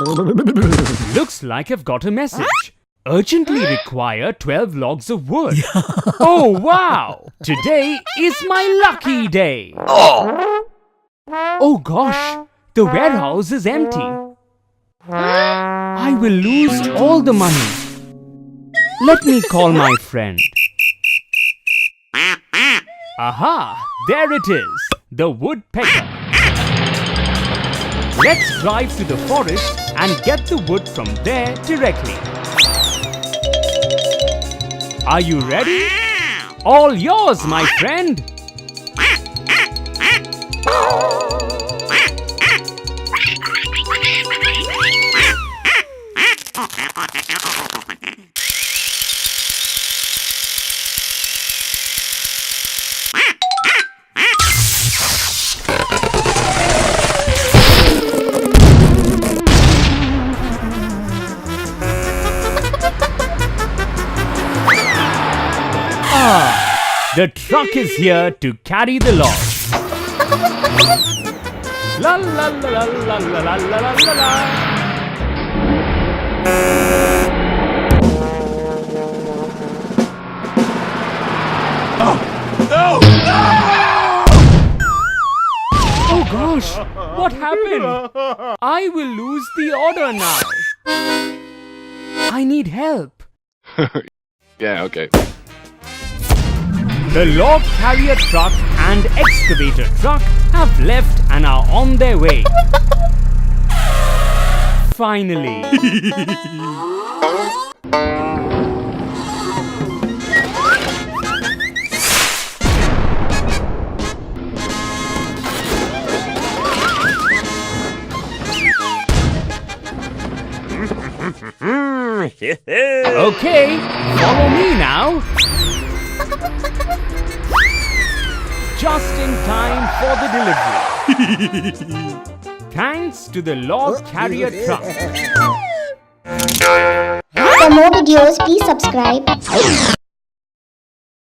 Looks like I've got a message. Urgently require 12 logs of wood. Oh wow! Today is my lucky day. Oh gosh, the warehouse is empty. I will lose all the money. Let me call my friend. Aha! There it is, the woodpecker. Let's drive to the forest and get the wood from there directly. Are you ready? All yours, my friend. The truck is here to carry the log. La la la la la la la la la la. No! Oh gosh, what happened? I will lose the order now. I need help. Yeah, okay. The log carrier truck and excavator truck have left and are on their way. Finally. Okay, follow me now. Just in time for the delivery. Thanks to the log carrier truck. For more videos, please subscribe.